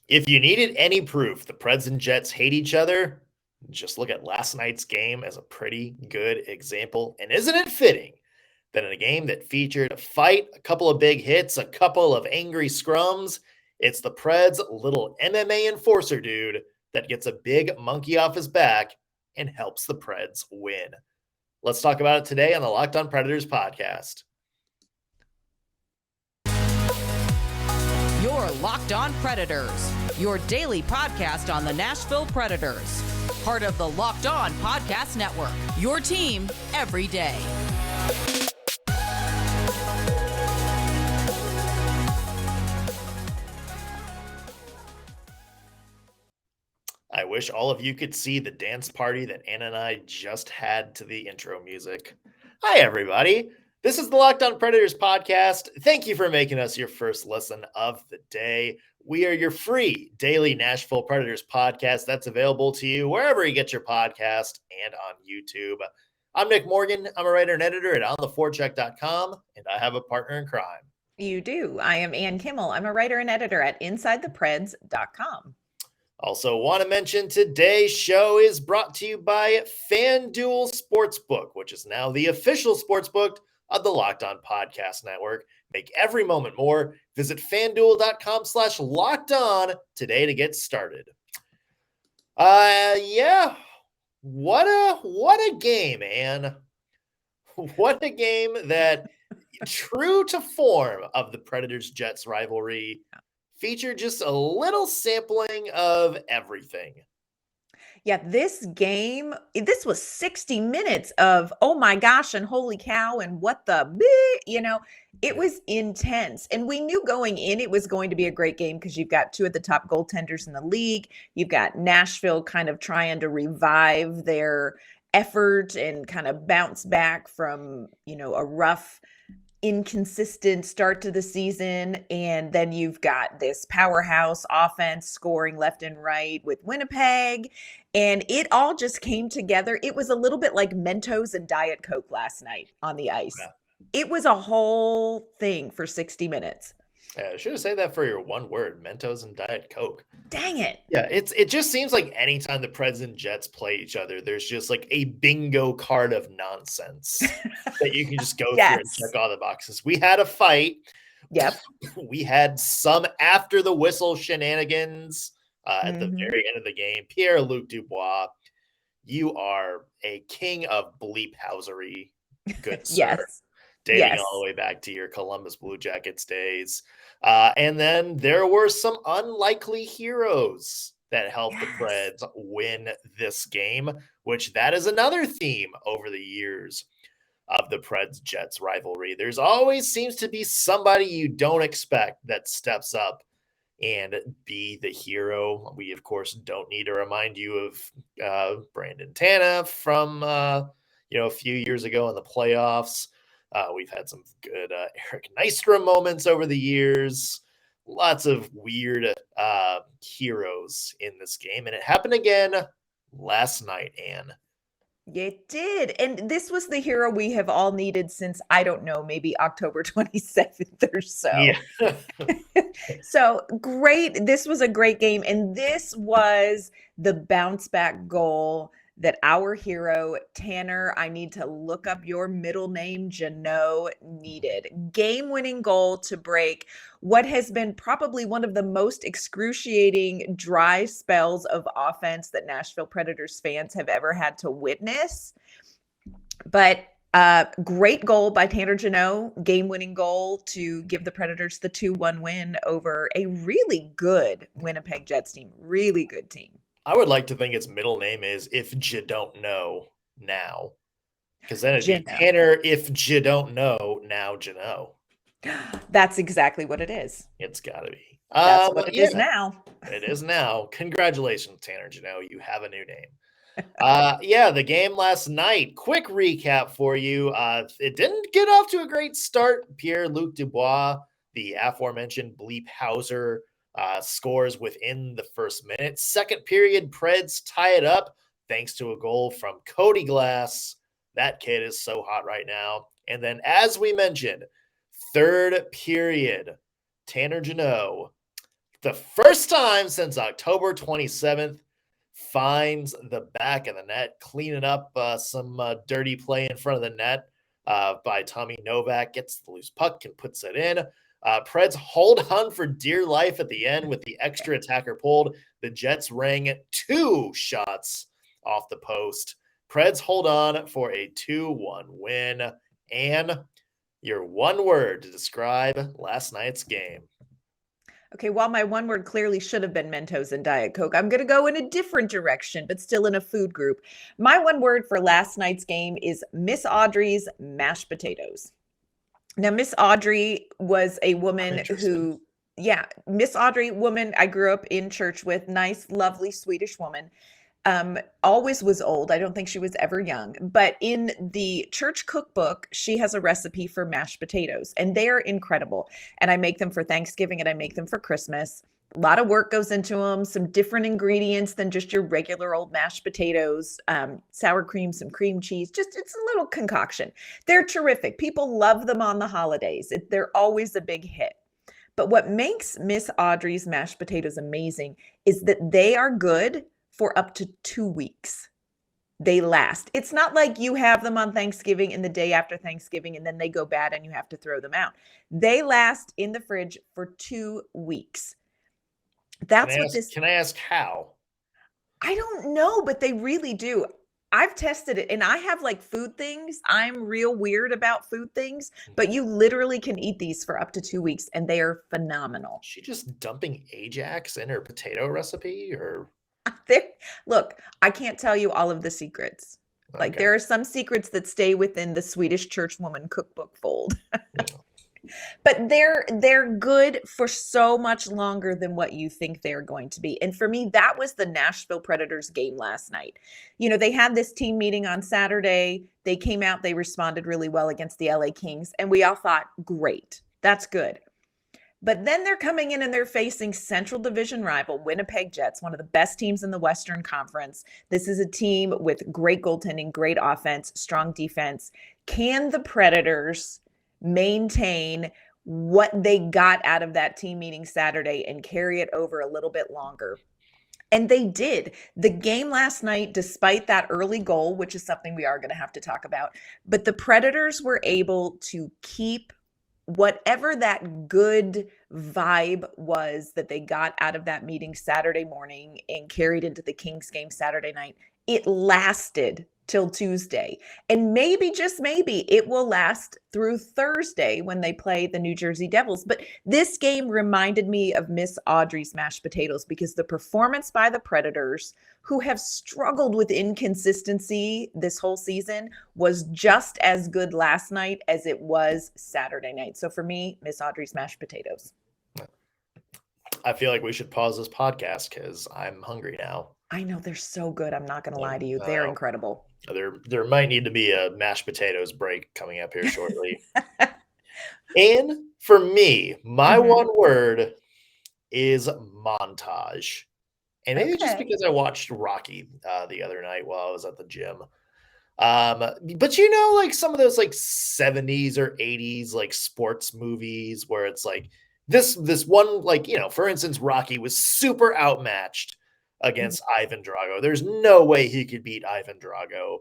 If you needed any proof the Preds and Jets hate each other, just look at last night's game as a pretty good example. And isn't it fitting that in a game that featured a fight, a couple of big hits, a couple of angry scrums, it's the Preds' little MMA enforcer dude that gets a big monkey off his back and helps the Preds win. Let's talk about it today on the Locked On Predators podcast. Your Locked On Predators, your daily podcast on the Nashville Predators. Part of the Locked On Podcast Network, your team every day. I wish all of you could see the dance party that Anna and I just had to the intro music. Hi, everybody. This is the Locked On Predators podcast. Thank you for making us your first listen of the day. We are your free daily Nashville Predators podcast that's available to you wherever you get your podcast and on YouTube. I'm Nick Morgan. I'm a writer and editor at ontheforecheck.com, and I have a partner in crime. You do. I am Ann Kimmel. I'm a writer and editor at InsideThePreds.com. Also want to mention today's show is brought to you by FanDuel Sportsbook, which is now the official sportsbook of the Locked On Podcast Network. Make every moment more. Visit FanDuel.com/LockedOn today to get started. Yeah. What a game, Ann. What a game that, true to form of the Predators-Jets rivalry, featured just a little sampling of everything. Yeah, this was 60 minutes of, oh my gosh, and holy cow, and what the, it was intense. And we knew going in it was going to be a great game because you've got two of the top goaltenders in the league. You've got Nashville kind of trying to revive their effort and kind of bounce back from, a rough, inconsistent start to the season. And then you've got this powerhouse offense scoring left and right with Winnipeg. And it all just came together. It was a little bit like Mentos and Diet Coke last night on the ice. Yeah. It was a whole thing for 60 minutes. Yeah, I should have said that for your one word, Mentos and Diet Coke. Dang it. Yeah, it just seems like anytime the Preds and Jets play each other, there's just like a bingo card of nonsense that you can just go through and check all the boxes. We had a fight. Yep. We had some after the whistle shenanigans at the very end of the game. Pierre-Luc Dubois, you are a king of bleephousery, good sir. Yes. Dating all the way back to your Columbus Blue Jackets days. And then there were some unlikely heroes that helped the Preds win this game, which that is another theme over the years of the Preds-Jets rivalry. There's always seems to be somebody you don't expect that steps up and be the hero. We, of course, don't need to remind you of Brandon Tanev from a few years ago in the playoffs. We've had some good Eric Nystrom moments over the years. Lots of weird heroes in this game. And it happened again last night, Ann. It did. And this was the hero we have all needed since, I don't know, maybe October 27th or so. Yeah. So great. This was a great game. And this was the bounce back goal that our hero, Tanner, I need to look up your middle name, Jeannot, needed. Game-winning goal to break what has been probably one of the most excruciating dry spells of offense that Nashville Predators fans have ever had to witness. But great goal by Tanner Jeannot, game-winning goal to give the Predators the 2-1 win over a really good Winnipeg Jets team. Really good team. I would like to think its middle name is If You Don't Know Now. Because then it'd be Tanner If You Don't Know Now Jeannot. That's exactly what it is. It's got to be. That's what it is now. It is now. Congratulations, Tanner Jeannot. You have a new name. The game last night. Quick recap for you. It didn't get off to a great start. Pierre-Luc Dubois, the aforementioned Bleep Hauser, scores within the first minute. Second period, Preds tie it up thanks to a goal from Cody Glass. That kid is so hot right now. And then, as we mentioned, third period, Tanner Jeannot the first time since October 27th, finds the back of the net, cleaning up some dirty play in front of the net by Tommy Novak, gets the loose puck and puts it in. Preds hold on for dear life at the end with the extra attacker pulled. The Jets rang 2 shots off the post. Preds hold on for a 2-1 win. And your one word to describe last night's game. Okay, while my one word clearly should have been Mentos and Diet Coke, I'm going to go in a different direction, but still in a food group. My one word for last night's game is Miss Audrey's mashed potatoes. Now, Miss Audrey was a woman who, Miss Audrey, woman I grew up in church with, nice, lovely Swedish woman. Always was old. I don't think she was ever young. But in the church cookbook, she has a recipe for mashed potatoes, and they're incredible. And I make them for Thanksgiving and I make them for Christmas. A lot of work goes into them, some different ingredients than just your regular old mashed potatoes, sour cream, some cream cheese, it's a little concoction. They're terrific. People love them on the holidays. They're always a big hit. But what makes Miss Audrey's mashed potatoes amazing is that they are good for up to 2 weeks. They last. It's not like you have them on Thanksgiving and the day after Thanksgiving and then they go bad and you have to throw them out. They last in the fridge for 2 weeks. That's what this. Can I ask how? I don't know, but they really do. I've tested it and I have like food things. I'm real weird about food things, but you literally can eat these for up to 2 weeks and they are phenomenal. Is she just dumping Ajax in her potato recipe or? Look, I can't tell you all of the secrets. Okay. Like there are some secrets that stay within the Swedish church woman cookbook fold. But they're good for so much longer than what you think they're going to be. And for me, that was the Nashville Predators game last night. You know, they had this team meeting on Saturday. They came out, they responded really well against the LA Kings. And we all thought, great, that's good. But then they're coming in and they're facing Central Division rival Winnipeg Jets, one of the best teams in the Western Conference. This is a team with great goaltending, great offense, strong defense. Can the Predators maintain what they got out of that team meeting Saturday and carry it over a little bit longer? And they did. The game last night, despite that early goal, which is something we are going to have to talk about, but the Predators were able to keep whatever that good vibe was that they got out of that meeting Saturday morning and carried into the Kings game Saturday night. It lasted till Tuesday. And maybe, just maybe, it will last through Thursday when they play the New Jersey Devils. But this game reminded me of Miss Audrey's mashed potatoes because the performance by the Predators, who have struggled with inconsistency this whole season, was just as good last night as it was Saturday night. So for me, Miss Audrey's mashed potatoes. I feel like we should pause this podcast because I'm hungry now. I know, they're so good. I'm not going to lie to you. They're incredible. There might need to be a mashed potatoes break coming up here shortly. And for me, my one word is montage. And maybe just because I watched Rocky the other night while I was at the gym. But you know, like some of those like 70s or 80s like sports movies where it's like this one, like, you know, for instance, Rocky was super outmatched against Ivan Drago. There's no way he could beat Ivan Drago.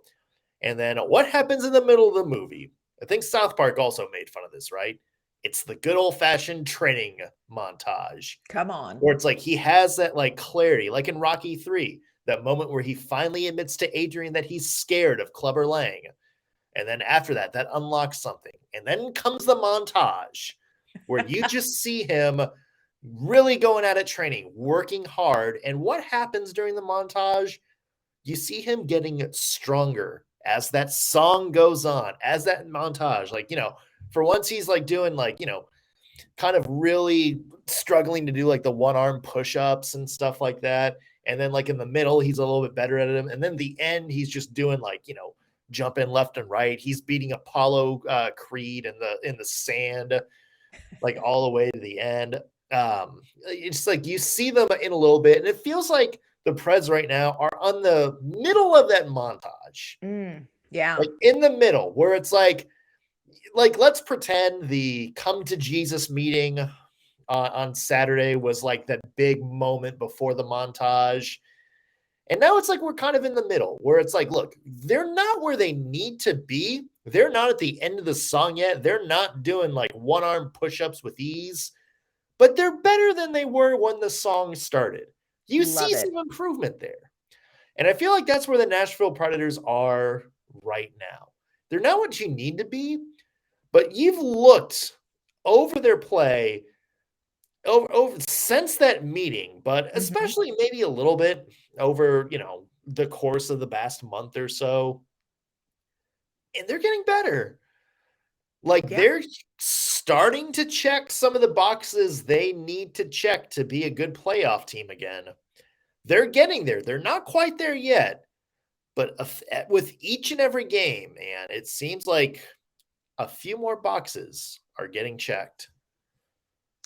And then what happens in the middle of the movie? I think South Park also made fun of this, right? It's the good old-fashioned training montage. Come on. Where it's like he has that like clarity, like in Rocky 3, that moment where he finally admits to Adrian that he's scared of Clubber Lang. And then after that, that unlocks something. And then comes the montage where you just see him really going at it training, working hard. And what happens during the montage? You see him getting stronger as that song goes on, as that montage, like, you know, for once he's like doing like, you know, kind of really struggling to do like the one-arm push-ups and stuff like that. And then like in the middle, he's a little bit better at them. And then the end, he's just doing like, you know, jumping left and right. He's beating Apollo Creed in the sand, like all the way to the end. It's like you see them in a little bit, and it feels like the Preds right now are on the middle of that montage. Yeah. Like in the middle where it's like let's pretend the come to Jesus meeting on Saturday was like that big moment before the montage. And now it's like we're kind of in the middle where it's like, look, they're not where they need to be. They're not at the end of the song yet. They're not doing like one-arm push-ups with ease, but they're better than they were when the song started. You Love see it. some improvement there. And I feel like that's where the Nashville Predators are right now. They're not what you need to be, but you've looked over their play over since that meeting, but especially maybe a little bit over, the course of the past month or so. And they're getting better. Like Yeah. they're starting to check some of the boxes they need to check to be a good playoff team again. They're getting there. They're not quite there yet, but with each and every game, man, it seems like a few more boxes are getting checked.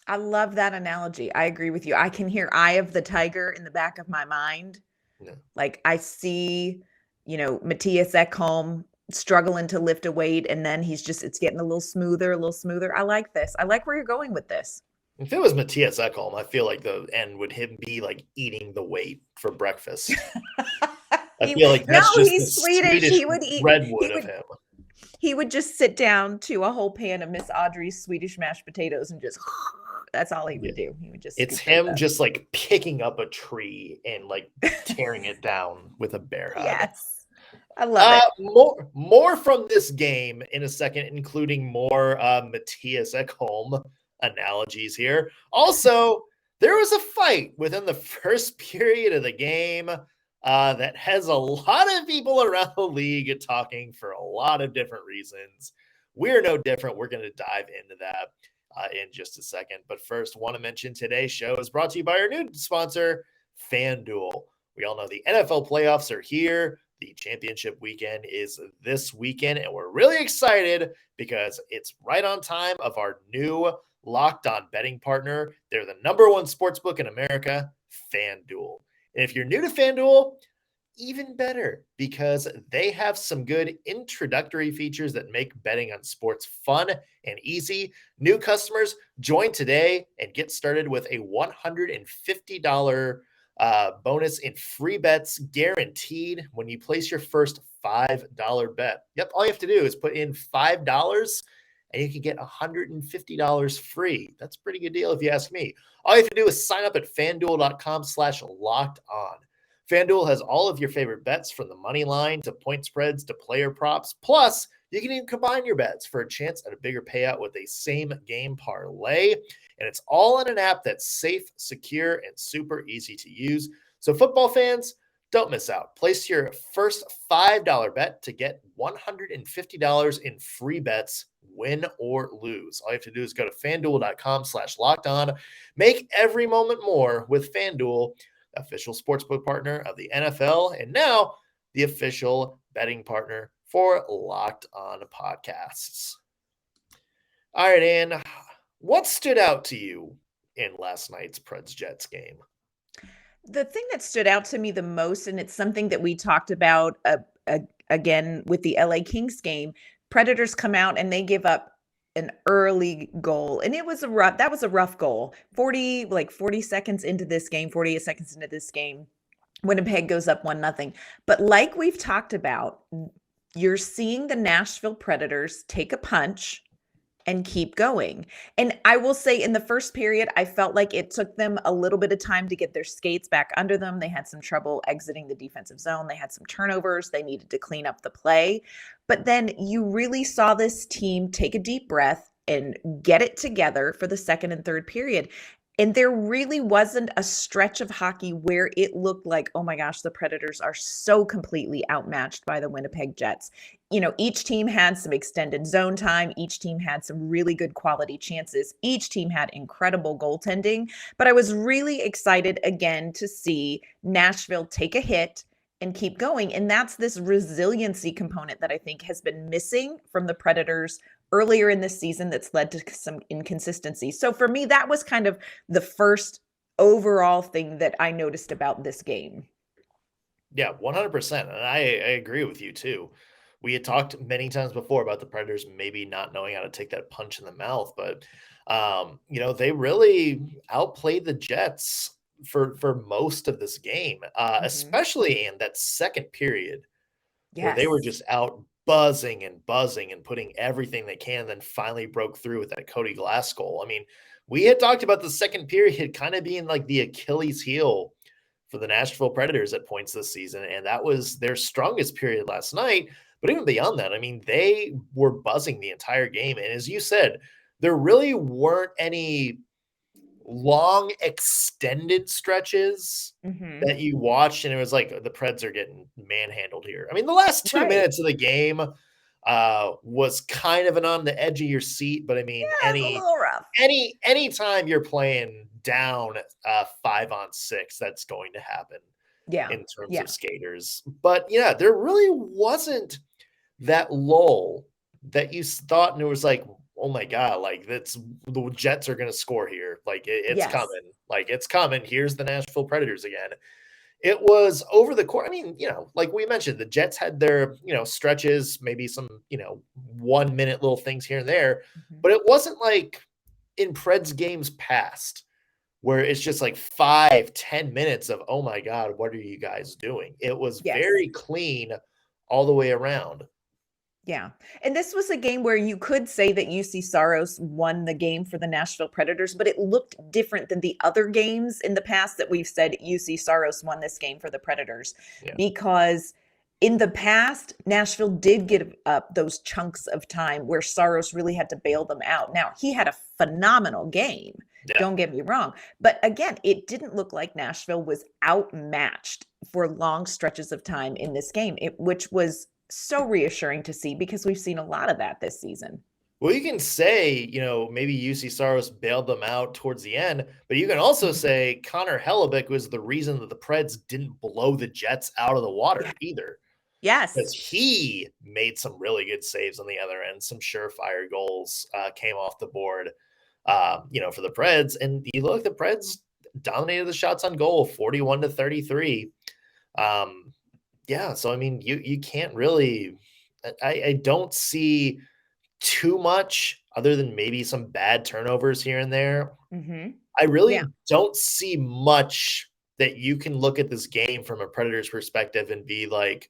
I love that analogy. I agree with you. I can hear Eye of the Tiger in the back of my mind. Yeah. Like I see, Matthias Ekholm struggling to lift a weight, and then it's getting a little smoother, a little smoother. I like this. I like where you're going with this. If it was Matthias Ekholm, I feel like the end would him be like eating the weight for breakfast. I feel like that's just he's the Swedish. Swedish He would eat. redwood of him. He would just sit down to a whole pan of Miss Audrey's Swedish mashed potatoes and just that's all he would do. He would just It's him just like picking up a tree and like tearing it down with a bear hug. Yes. I love it. More from this game in a second, including more Matthias Ekholm analogies here. Also, there was a fight within the first period of the game that has a lot of people around the league talking for a lot of different reasons. We're no different. We're going to dive into that in just a second. But first, want to mention today's show is brought to you by our new sponsor, FanDuel. We all know the NFL playoffs are here. The championship weekend is this weekend, and we're really excited because it's right on time of our new Locked On betting partner. They're the number one sportsbook in America, FanDuel. And if you're new to FanDuel, even better because they have some good introductory features that make betting on sports fun and easy. New customers, join today and get started with a $150 bonus in free bets guaranteed when you place your first $5 bet. Yep, all you have to do is put in $5 and you can get $150 free. That's a pretty good deal if you ask me. All you have to do is sign up at FanDuel.com/lockedon. FanDuel has all of your favorite bets from the money line to point spreads to player props. Plus, you can even combine your bets for a chance at a bigger payout with a same game parlay. And it's all in an app that's safe, secure, and super easy to use. So football fans, don't miss out. Place your first $5 bet to get $150 in free bets, win or lose. All you have to do is go to FanDuel.com/lockedon. Make every moment more with FanDuel, official sportsbook partner of the NFL, and now the official betting partner for Locked On Podcasts. All right, Ann, what stood out to you in last night's Preds Jets game? The thing that stood out to me the most, and it's something that we talked about again with the LA Kings game, Predators come out and they give up an early goal, and that was a rough goal. 40 seconds into this game, 48 seconds into this game, Winnipeg goes up 1-0. But like we've talked about, you're seeing the Nashville Predators take a punch and keep going. And I will say in the first period, I felt like it took them a little bit of time to get their skates back under them. They had some trouble exiting the defensive zone. They had some turnovers. They needed to clean up the play. But then you really saw this team take a deep breath and get it together for the second and third period. And there really wasn't a stretch of hockey where it looked like, oh my gosh, the Predators are so completely outmatched by the Winnipeg Jets. Each team had some extended zone time. Each team had some really good quality chances. Each team had incredible goaltending. But I was really excited again to see Nashville take a hit and keep going. And that's this resiliency component that I think has been missing from the Predators earlier in this season that's led to some inconsistency. So for me, that was kind of the first overall thing that I noticed about this game. Yeah, 100%. And I agree with you too. We had talked many times before about the Predators maybe not knowing how to take that punch in the mouth, but They really outplayed the Jets for most of this game, Mhm. especially in that second period where they were Yes. just out buzzing and buzzing and putting everything they can, then finally broke through with that Cody Glass goal. I mean, we had talked about the second period kind of being like the Achilles heel for the Nashville Predators at points this season, and that was their strongest period last night. But even beyond that, I mean, they were buzzing the entire game. And as you said, there really weren't any long extended stretches Mhm. that you watched and it was like the Preds are getting manhandled here. I mean, the last 2 Right. minutes of the game was kind of an on the edge of your seat, but I mean, Yeah, it's a little rough. anytime you're playing down 5-on-6, that's going to happen Yeah. in terms Yeah. of skaters. But yeah, there really wasn't that lull that you thought and it was like, oh my god, like that's the Jets are going to score here. Like it's Yes. coming. Like it's coming. Here's the Nashville Predators again. It was over the course. I mean, like we mentioned, the Jets had their, stretches, maybe some, 1 minute little things here and there, Mhm. but it wasn't like in Preds games past where it's just like 5-10 minutes of, oh my God, what are you guys doing? It was Yes. very clean all the way around. Yeah. And this was a game where you could say that UC Saros won the game for the Nashville Predators, but it looked different than the other games in the past that we've said UC Saros won this game for the Predators Yeah. because in the past, Nashville did give up those chunks of time where Saros really had to bail them out. Now, he had a phenomenal game. Yeah. Don't get me wrong. But again, it didn't look like Nashville was outmatched for long stretches of time in this game, which was so reassuring to see because we've seen a lot of that this season. Well, you can say, maybe UC Saros bailed them out towards the end, but you can also Mhm. say Connor Hellebuyck was the reason that the Preds didn't blow the Jets out of the Yeah. water either, because Yes. he made some really good saves on the other end. Some surefire goals came off the board, for the Preds. And you look, the Preds dominated the shots on goal, 41-33. Yeah, so I mean, you can't really. I don't see too much other than maybe some bad turnovers here and there. Mhm. I Yeah. really don't see much that you can look at this game from a Predators perspective and be like,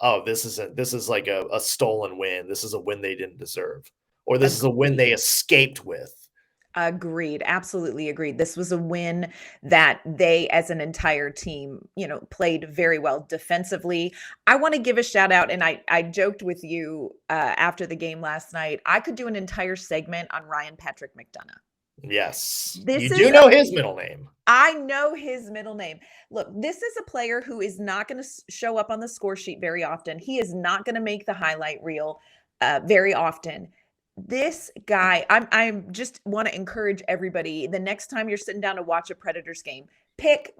"Oh, this is like a stolen win. This is a win they didn't deserve, or this is a win they Agreed. escaped with." Agreed. Absolutely agreed. This was a win that they, as an entire team, played very well defensively. I want to give a shout out, and I joked with you after the game last night. I could do an entire segment on Ryan Patrick McDonough. Yes, This you do is know his middle name. I know his middle name. Look, this is a player who is not going to show up on the score sheet very often. He is not going to make the highlight reel very often. This guy, I'm just want to encourage everybody. The next time you're sitting down to watch a Predators game, pick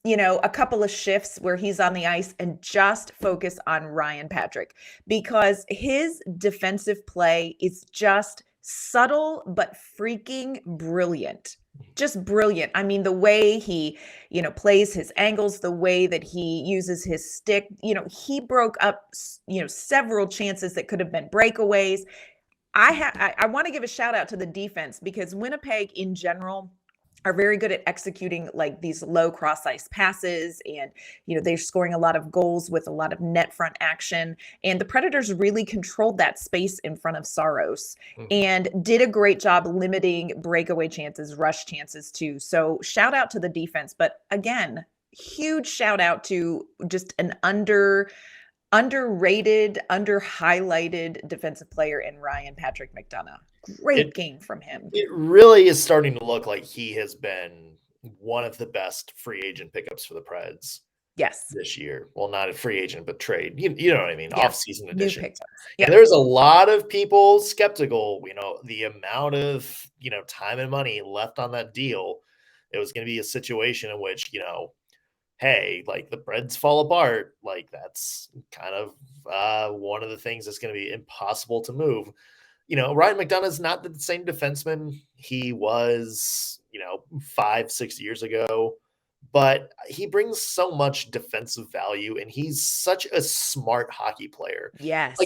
a couple of shifts where he's on the ice and just focus on Ryan Patrick because his defensive play is just subtle but freaking brilliant. Just brilliant. I mean, the way he, plays his angles, the way that he uses his stick, he broke up, several chances that could have been breakaways. I want to give a shout out to the defense because Winnipeg in general are very good at executing like these low cross ice passes and they're scoring a lot of goals with a lot of net front action and the Predators really controlled that space in front of Saros Mhm. and did a great job limiting breakaway chances, rush chances too. So shout out to the defense, but again, huge shout out to just an underrated, under-highlighted defensive player in Ryan Patrick McDonough. Great It game from him. it really is starting to look like he has been one of the best free agent pickups for the Preds Yes. this year. Well, not a free agent, but trade. You know what I mean? Yeah. Off-season New additions. pickups. And Yeah. there's a lot of people skeptical, the amount of, time and money left on that deal. It was going to be a situation in which, hey, like the Preds fall apart. Like that's kind of one of the things that's going to be impossible to move. Ryan McDonough is not the same defenseman he was, 5-6 years ago. but he brings so much defensive value, and he's such a smart hockey player. Like, Yes.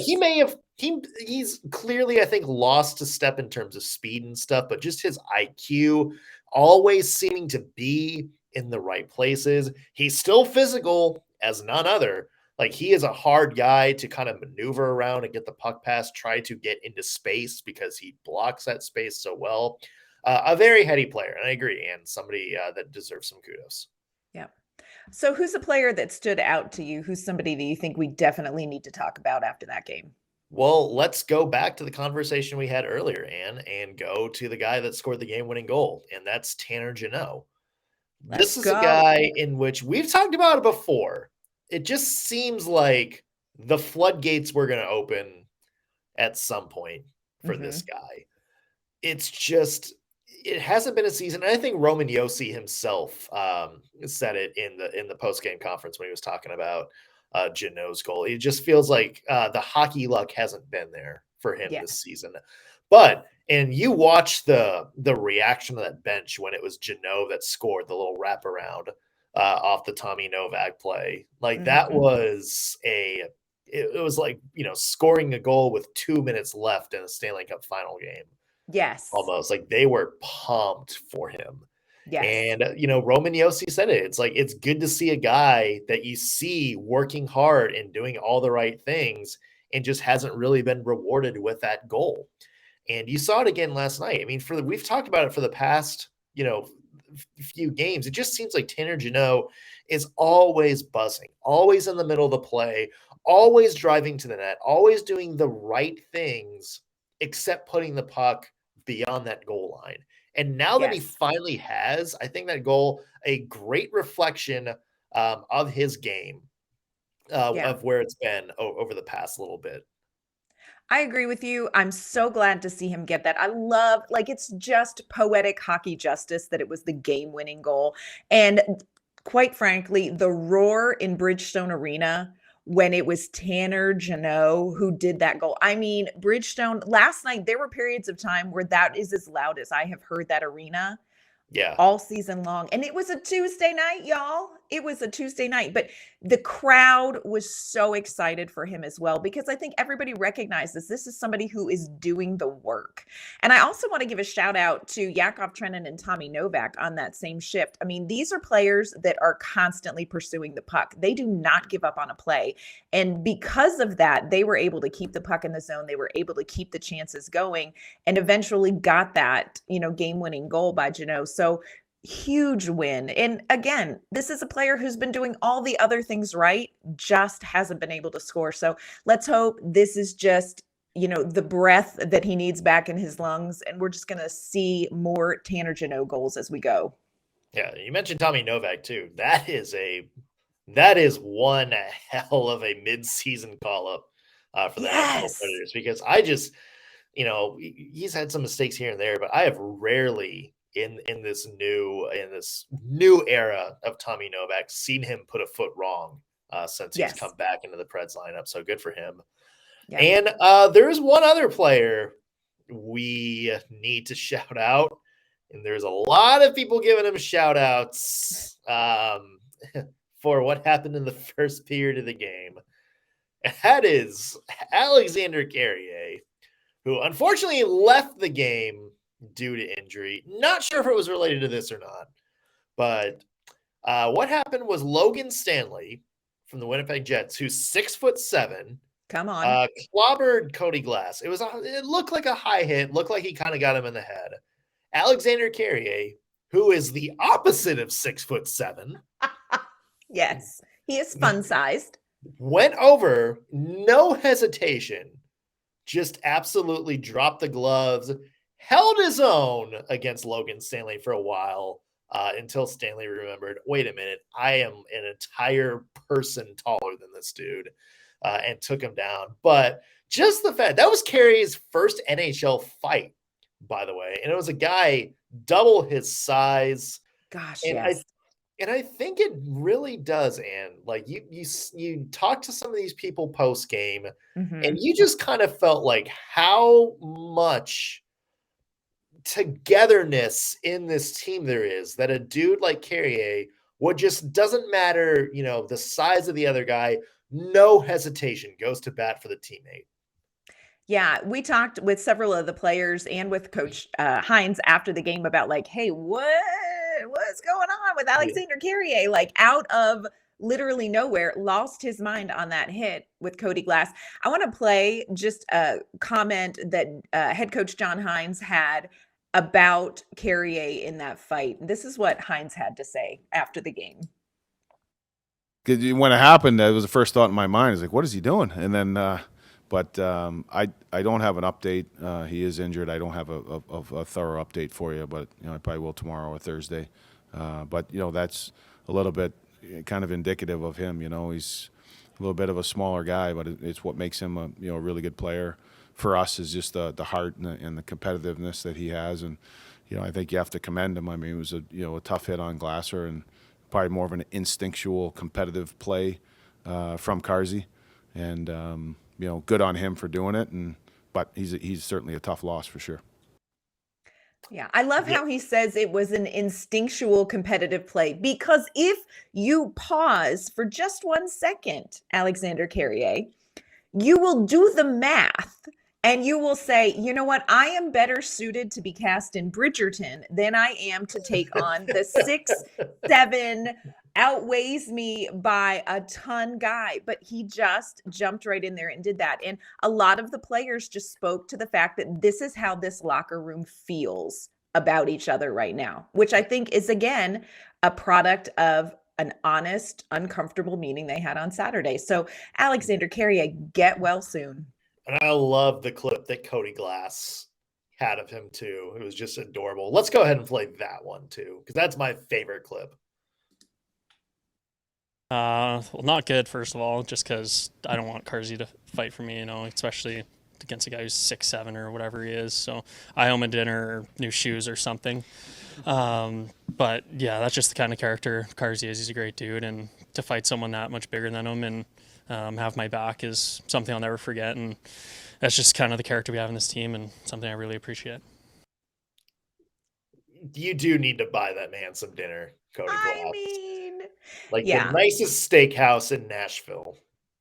he's clearly, I think, lost a step in terms of speed and stuff, but just his IQ, always seeming to be in the right places. He's still physical as none other. Like, he is a hard guy to kind of maneuver around and get the puck pass, try to get into space because he blocks that space so well. A very heady player, and I agree, and somebody that deserves some kudos. Yeah. So who's a player that stood out to you? Who's somebody that you think we definitely need to talk about after that game? Well, let's go back to the conversation we had earlier, Ann, and go to the guy that scored the game-winning goal, and that's Tanner Jeannot. Let's This is a go. guy in which we've talked about it before. It just seems like the floodgates were going to open at some point for this Mhm. guy. It's just it hasn't been a season. And I think Roman Yossi himself said it in the post game conference when he was talking about Jeannot's goal. It just feels like the hockey luck hasn't been there for him Yeah. this season. But and you watch the reaction of that bench when it was Jeannot that scored the little wraparound off the Tommy Novak play. Like that Mhm. was it was like scoring a goal with 2 minutes left in a Stanley Cup final game. Yes. Almost like they were pumped for him. Yes. And, Roman Yossi said it. It's like, it's good to see a guy that you see working hard and doing all the right things and just hasn't really been rewarded with that goal. And you saw it again last night. I mean, we've talked about it for the past, few games. It just seems like Tanner Jeannot is always buzzing, always in the middle of the play, always driving to the net, always doing the right things, except putting the puck beyond that goal line. And now that he Yes. finally has, I think that goal a great reflection of his game, Yeah. of where it's been over the past little bit. I agree with you. I'm so glad to see him get that. I love like it's just poetic hockey justice that it was the game-winning goal. And quite frankly, the roar in Bridgestone Arena when it was Tanner Jeannot who did that goal. I mean, Bridgestone last night there were periods of time where that is as loud as I have heard that arena Yeah. all season long. And it was a Tuesday night, y'all. It was a Tuesday night, but the crowd was so excited for him as well because I think everybody recognizes this is somebody who is doing the work. And I also want to give a shout out to Yakov Trenin and Tommy Novak on that same shift. I mean, these are players that are constantly pursuing the puck. They do not give up on a play. And because of that, they were able to keep the puck in the zone. They were able to keep the chances going and eventually got that, game-winning goal by Jeannot. So huge win. And again, this is a player who's been doing all the other things right, just hasn't been able to score. So let's hope this is just, the breath that he needs back in his lungs. And we're just going to see more Tanner Jeannot goals as we go. Yeah. You mentioned Tommy Novak too. That is one hell of a midseason call up for the Nashville Yes. Predators because he's had some mistakes here and there, but I have rarely in this new era of Tommy Novak seen him put a foot wrong since he's Yes. come back into the Preds lineup. So good for him. Yep. And there's one other player we need to shout out, and there's a lot of people giving him shout outs for what happened in the first period of the game. And that is Alexandre Carrier, who unfortunately left the game due to injury. Not sure if it was related to this or not, but what happened was Logan Stanley from the Winnipeg Jets, who's 6'7", Come on. clobbered Cody Glass. It looked like a high hit, looked like he kind of got him in the head. Alexandre Carrier, who is the opposite of 6'7", Yes. He is fun sized. went over, no hesitation, just absolutely dropped the gloves, held his own against Logan Stanley for a while until Stanley remembered, wait a minute, I am an entire person taller than this dude, and took him down. But just the fact, that was Carey's first NHL fight, by the way, and it was a guy double his size. Gosh, And I yes. and I think it really does, Ann. Like you talk to some of these people post game, and Mhm. you just kind of felt like how much togetherness in this team there is that a dude like Carrier just doesn't matter, the size of the other guy, no hesitation, goes to bat for the teammate. Yeah, we talked with several of the players and with Coach Hynes after the game about like, hey, what's going on with Alexandre Carrier? Like out of literally nowhere, lost his mind on that hit with Cody Glass. I want to play just a comment that head coach John Hynes had about Carrier in that fight. This is what Hynes had to say after the game. Because when it happened, that was the first thought in my mind. Is like, what is he doing? And then, but I don't have an update. He is injured. I don't have a thorough update for you, but I probably will tomorrow or Thursday. But that's a little bit kind of indicative of him. He's a little bit of a smaller guy, but it's what makes him a really good player. For us, is just the heart and the competitiveness that he has, and I think you have to commend him. I mean, it was a tough hit on Glasser and probably more of an instinctual competitive play from Carzy, and good on him for doing it. But he's certainly a tough loss for sure. Yeah, I love how he says it was an instinctual competitive play, because if you pause for just 1 second, Alexandre Carrier, you will do the math and you will say, you know what, I am better suited to be cast in Bridgerton than I am to take on the 6'7", outweighs me by a ton guy. But he just jumped right in there and did that. And a lot of the players just spoke to the fact that this is how this locker room feels about each other right now, which I think is, again, a product of an honest, uncomfortable meeting they had on Saturday. So Alexandre Carrier, get well soon. And I love the clip that Cody Glass had of him too. It was just adorable. Let's go ahead and play that one too, because that's my favorite clip. Well, not good, first of all, just because I don't want Carzy to fight for me, especially against a guy who's 6'7" or whatever he is. So I owe him a dinner or new shoes or something. But yeah, that's just the kind of character Carzy is. He's a great dude, and to fight someone that much bigger than him and have my back is something I'll never forget. And that's just kind of the character we have in this team, and something I really appreciate. You do need to buy that man some dinner, Cody Glass. I mean, the nicest steakhouse in Nashville.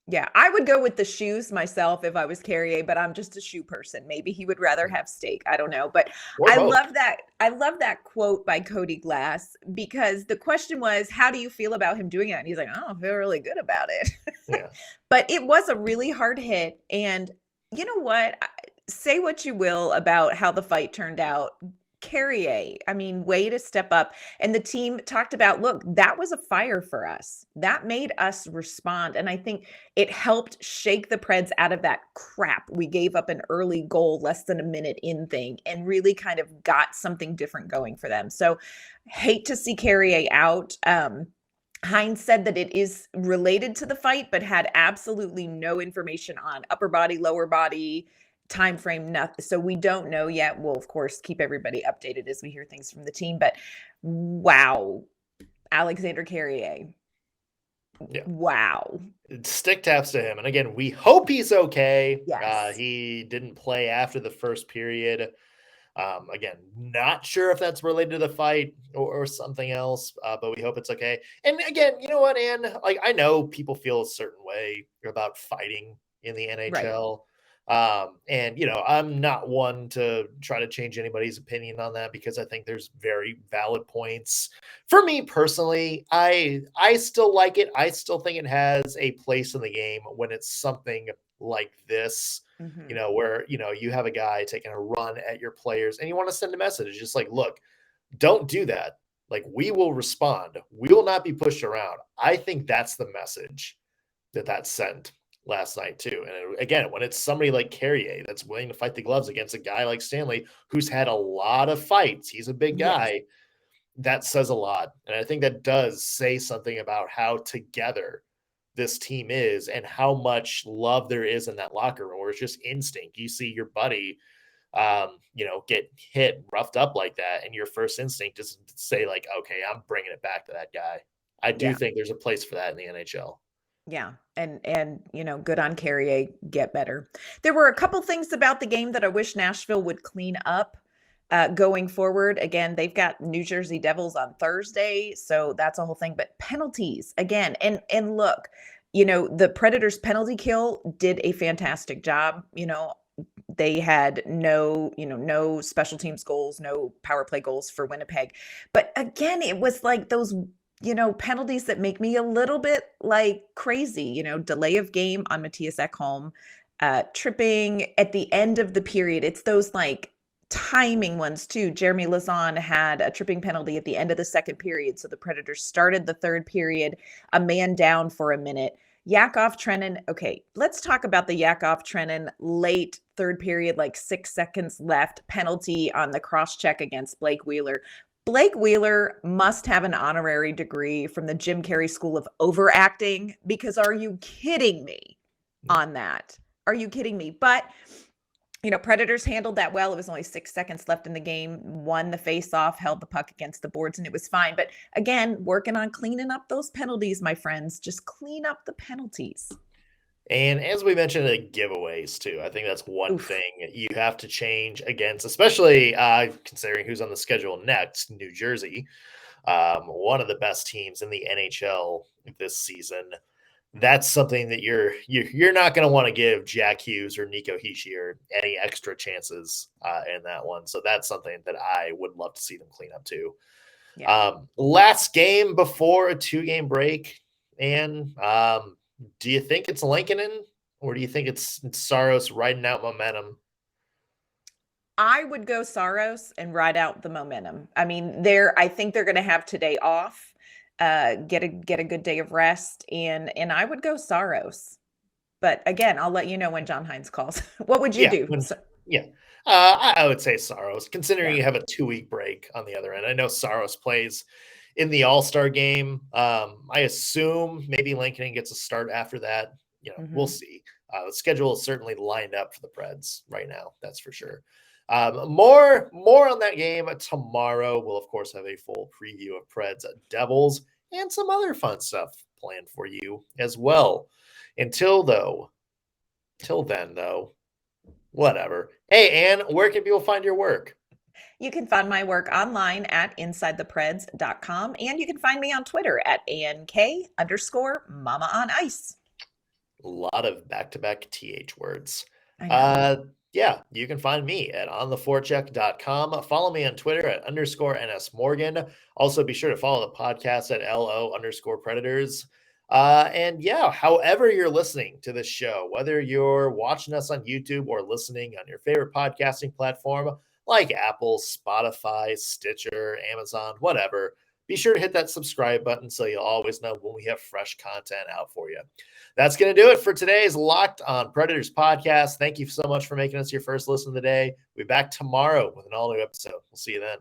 Yeah, I would go with the shoes myself if I was Carrier, but I'm just a shoe person. Maybe he would rather have steak. I don't know. But I love that. I love that quote by Cody Glass, because the question was, how do you feel about him doing it? And he's like, I don't feel really good about it. Yeah. But it was a really hard hit. And you know what? Say what you will about how the fight turned out. Carrier, I mean, way to step up. And the team talked about, look, that was a fire for us. That made us respond. And I think it helped shake the Preds out of that crap. We gave up an early goal less than a minute in thing and really kind of got something different going for them. So hate to see Carrier out. Hynes said that it is related to the fight, but had absolutely no information on upper body, lower body, time frame, nothing. So we don't know yet. We'll of course keep everybody updated as we hear things from the team. But wow, Alexandre Carrier. Yeah. Wow. Stick taps to him. And again, we hope he's okay. Yes. He didn't play after the first period. Again, not sure if that's related to the fight or something else, but we hope it's okay. And again, you know what, Ann? Like, I know people feel a certain way about fighting in the NHL. Right. And I'm not one to try to change anybody's opinion on that, because I think there's very valid points. For me personally, I still like it. I still think it has a place in the game when it's something like this, where, you have a guy taking a run at your players and you want to send a message. It's just like, look, don't do that. Like, we will respond. We will not be pushed around. I think that's the message that sent last night too. And again, when it's somebody like Carrier that's willing to fight the gloves against a guy like Stanley, who's had a lot of fights, he's a big guy. Yes. That says a lot. And I think that does say something about how together this team is and how much love there is in that locker room, where it's just instinct. You see your buddy, get hit, roughed up like that, and your first instinct is to say like, okay, I'm bringing it back to that guy. I do think there's a place for that in the NHL. Yeah. And good on Carrier, get better. There were a couple things about the game that I wish Nashville would clean up. Going forward, again, they've got New Jersey Devils on Thursday, so that's a whole thing. But penalties again, and look, the Predators penalty kill did a fantastic job. They had no special teams goals, no power play goals for Winnipeg. But again, it was like those penalties that make me a little bit like crazy. Delay of game on Matthias Ekholm, tripping at the end of the period. It's those like timing ones too. Jeremy Lauzon had a tripping penalty at the end of the second period. So the Predators started the third period, a man down for a minute. Yakov Trenin. Okay, let's talk about the Yakov Trenin late third period, like 6 seconds left, penalty on the cross check against Blake Wheeler. Blake Wheeler must have an honorary degree from the Jim Carrey School of Overacting, because are you kidding me on that? Are you kidding me? But Predators handled that well. It was only 6 seconds left in the game, won the face-off, held the puck against the boards, and it was fine. But again, working on cleaning up those penalties, my friends. Just clean up the penalties. And as we mentioned, the giveaways too. I think that's one thing you have to change against, especially considering who's on the schedule next, New Jersey, one of the best teams in the NHL this season. That's something that you're not going to want to give Jack Hughes or Nico Hischier any extra chances in that one. So that's something that I would love to see them clean up too. Yeah. Last game before a 2-game break, and do you think it's Lankinen, or do you think it's Saros riding out momentum? I would go Saros and ride out the momentum. I mean, I think they're going to have today off. Get a good day of rest, and I would go Saros. But again, I'll let you know when John Hynes calls. What would you do? I would say Saros, considering you have a 2-week break on the other end. I know Saros plays in the All-Star game. I assume maybe Lankinen gets a start after that. We'll see. The schedule is certainly lined up for the Preds right now. That's for sure. More on that game tomorrow. We'll of course have a full preview of Preds Devils and some other fun stuff planned for you as well. Until then though, whatever. Hey, Ann, where can people find your work? You can find my work online at insidethepreds.com, and you can find me on Twitter at ANK_Mama on Ice. A lot of back-to-back TH words. You can find me at ontheforecheck.com. Follow me on Twitter at _NSMorgan. Also, be sure to follow the podcast at LO_Predators. However you're listening to this show, whether you're watching us on YouTube or listening on your favorite podcasting platform like Apple, Spotify, Stitcher, Amazon, whatever, be sure to hit that subscribe button so you'll always know when we have fresh content out for you. That's going to do it for today's Locked on Predators podcast. Thank you so much for making us your first listen of the day. We'll be back tomorrow with an all-new episode. We'll see you then.